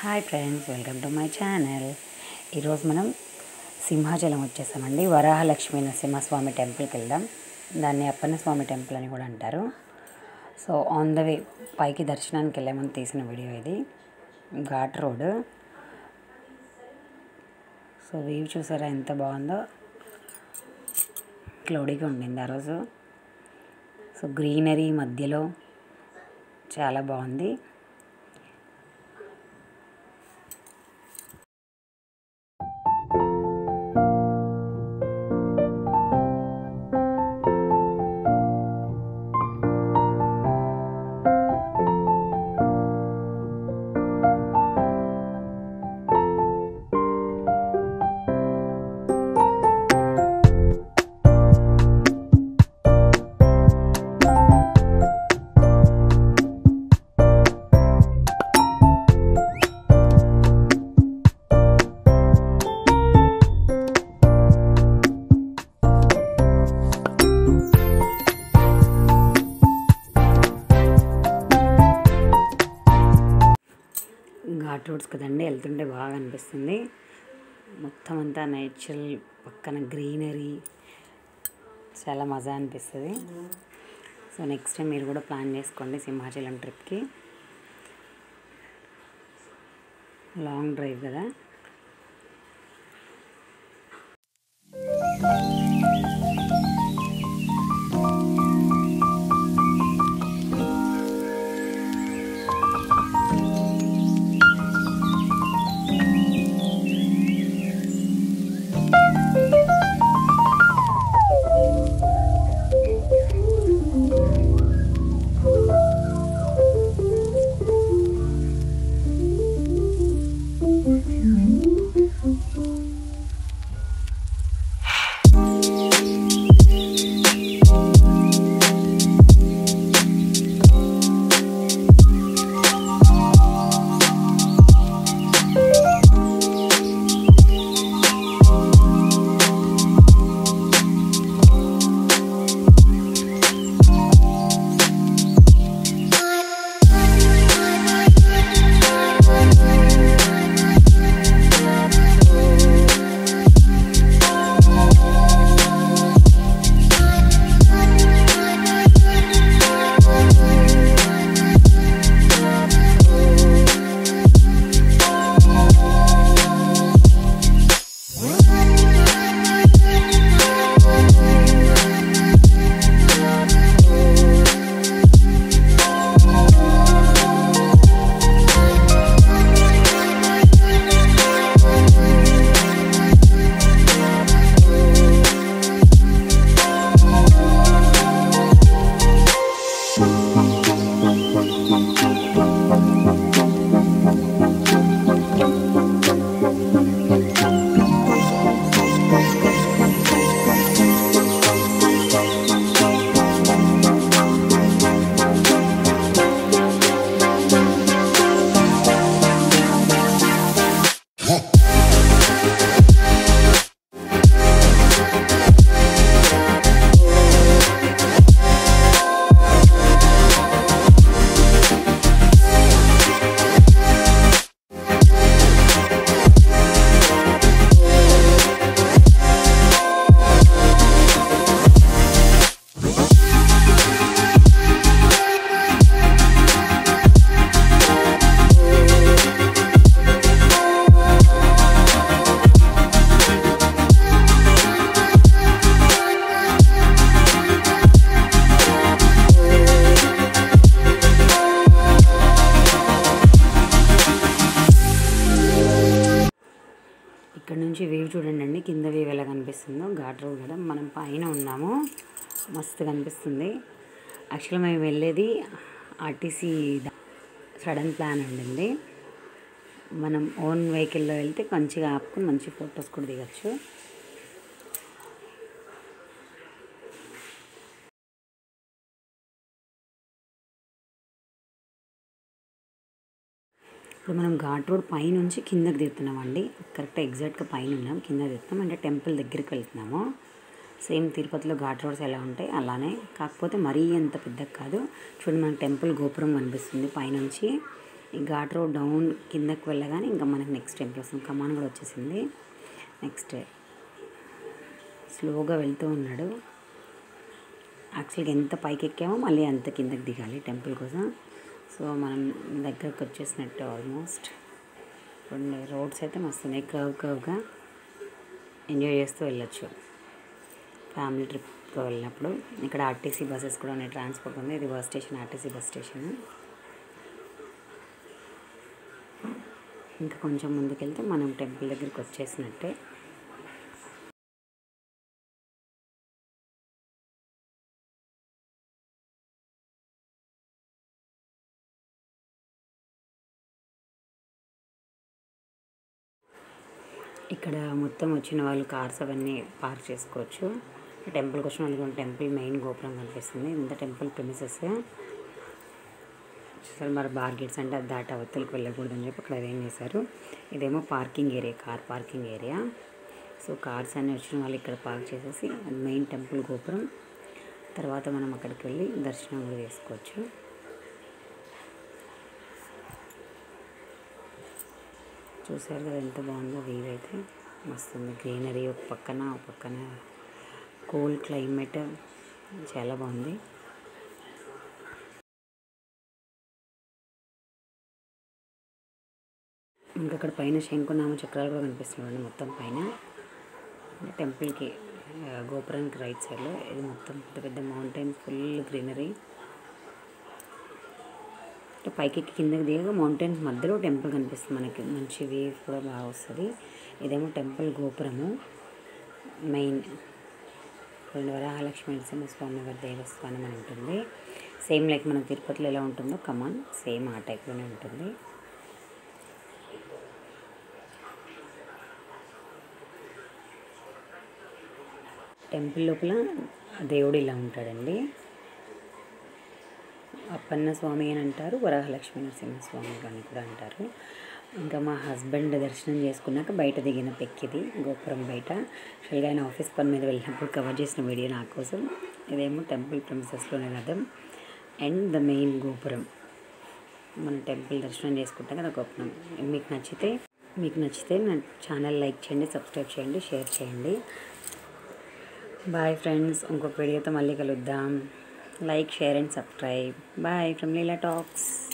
Hi friends, welcome to my channel. ఈరోజు మనం సింహాచలం వచ్చేసామండి. వరాహలక్ష్మీ నరసింహస్వామి టెంపుల్కి వెళ్దాం. దాన్ని అప్పన్న స్వామి టెంపుల్ అని కూడా అంటారు. సో ఆన్ ద వే పైకి దర్శనానికి వెళ్ళే ముందు తీసిన వీడియో ఇది. ఘాట్ రోడ్. సో వ్యూ చూసారా ఎంత బాగుందో. క్లౌడీగా ఉండింది ఆ రోజు. సో గ్రీనరీ మధ్యలో చాలా బాగుంది. ఘాట్ రోడ్స్ కదండి, వెళ్తుంటే బాగా అనిపిస్తుంది. మొత్తం అంతా నేచురల్, పక్కన గ్రీనరీ, చాలా మజా అనిపిస్తుంది. సో నెక్స్ట్ టైం మీరు కూడా ప్లాన్ చేసుకోండి సింహాచలం ట్రిప్కి. లాంగ్ డ్రైవ్ కదా. ఇక్కడ నుంచి వ్యూ చూడండి అండి, కింద వ్యూ ఎలా కనిపిస్తుందో. ఘాట్ రోడ్ కూడా మనం పైన ఉన్నాము, మస్తు కనిపిస్తుంది. యాక్చువల్గా మేము వెళ్ళేది ఆర్టీసీ సడన్ ప్లాన్ ఉండింది. మనం ఓన్ వెహికల్లో వెళ్తే మంచిగా ఆపుకుని మంచి ఫొటోస్ కూడా దిగచ్చు. ఇప్పుడు మనం ఘాట్ రోడ్ పైనుంచి కిందకి దిగుతున్నామండి. కరెక్ట్గా ఎగ్జాక్ట్గా పైన ఉన్నాం, కింద దిగుతున్నాం అంటే టెంపుల్ దగ్గరికి వెళ్తున్నాము. సేమ్ తిరుపతిలో ఘాట్ రోడ్స్ ఎలా ఉంటాయి అలానే, కాకపోతే మరీ అంత పెద్దగా కాదు. చూడండి మనకు టెంపుల్ గోపురం కనిపిస్తుంది పైనుంచి. ఈ ఘాట్ రోడ్ డౌన్ కిందకి వెళ్ళగానే ఇంకా మనకి నెక్స్ట్ టెంపుల్ వస్తుంది. కమాన్ కూడా వచ్చేసింది. నెక్స్ట్ స్లోగా వెళ్తూ ఉన్నాడు. యాక్చువల్గా ఎంత పైకి ఎక్కామో మళ్ళీ అంత కిందకి దిగాలి టెంపుల్ కోసం. సో మనం దగ్గరకు వచ్చేసినట్టు ఆల్మోస్ట్. కొన్ని రోడ్స్ అయితే మస్తున్నాయి, కర్వ్గా ఎంజాయ్ చేస్తూ వెళ్ళొచ్చు ఫ్యామిలీ ట్రిప్తో వెళ్ళినప్పుడు. ఇక్కడ ఆర్టీసీ బస్సెస్ కూడా ఉన్నాయి, ట్రాన్స్పోర్ట్ ఉంది. ఇది bus station, RTC bus station. ఇంకా కొంచెం ముందుకెళ్తే మనం టెంపుల్ దగ్గరికి వచ్చేసినట్టే. ఇక్కడ మొత్తం వచ్చిన వాళ్ళు కార్స్ అవన్నీ పార్క్ చేసుకోవచ్చు. టెంపుల్కి వచ్చిన వాళ్ళకి టెంపుల్ మెయిన్ గోపురం కనిపిస్తుంది. ఇంత టెంపుల్ ప్రెమిసెస్ అసలు మరి బార్గెట్స్ అంటే అది దాటి అవతలకి వెళ్ళకూడదని చెప్పి అక్కడ అరేంజ్ చేశారు. ఇదేమో parking area, car parking area. So cars అన్నీ వచ్చిన వాళ్ళు ఇక్కడ పార్క్ చేసేసి అది మెయిన్ టెంపుల్ గోపురం. తర్వాత మనం అక్కడికి వెళ్ళి దర్శనం కూడా చేసుకోవచ్చు. చూసారు కదా ఎంత బాగుందో వ్యూ అయితే. మస్తుంది, గ్రీనరీ ఒక పక్కన కూల్ క్లైమేట్, చాలా బాగుంది. ఇంకా అక్కడ పైన శంకునామ చక్రాలు కూడా కనిపిస్తున్నాయి మొత్తం పైన. టెంపుల్కి గోపురానికి రైట్ సైడ్లో ఇది మొత్తం పెద్ద మౌంటైన్స్, ఫుల్ గ్రీనరీ. పైకి కిందకి దిగగా మౌంటైన్స్ మధ్యలో టెంపుల్ కనిపిస్తుంది మనకి. మంచి వ్యూ కూడా బాగా వస్తుంది. ఇదేమో టెంపుల్ గోపురము మెయిన్. వరహాలక్ష్మి నరసింహస్వామి వారి దేవస్థానం అని ఉంటుంది. సేమ్ లైక్ మన తిరుపతిలో ఎలా ఉంటుందో కమాన్ సేమ్ ఆ టైప్లోనే ఉంటుంది. టెంపుల్ లోపల దేవుడు ఇలా ఉంటాడండి. అప్పన్న స్వామి అని అంటారు, వరహాలక్ష్మి నరసింహస్వామి అని కూడా అంటారు. ఇంకా మా హస్బెండ్ దర్శనం చేసుకున్నాక బయట దిగిన పిక్ ఇది, గోపురం బయట. యాక్చువల్గా ఆయన ఆఫీస్ పని మీద వెళ్ళినప్పుడు కవర్ చేసిన వీడియో నా కోసం. ఇదేమో టెంపుల్ ప్రెమిసెస్లోనే రథం అండ్ ద మెయిన్ గోపురం. మన టెంపుల్ దర్శనం చేసుకుంటాం కదా గోపురం. మీకు నచ్చితే నా ఛానల్ లైక్ చేయండి, సబ్స్క్రైబ్ చేయండి, షేర్ చేయండి. బాయ్ ఫ్రెండ్స్, ఇంకొక వీడియోతో మళ్ళీ కలుద్దాం. Like, share and subscribe. Bye from Leela Talks.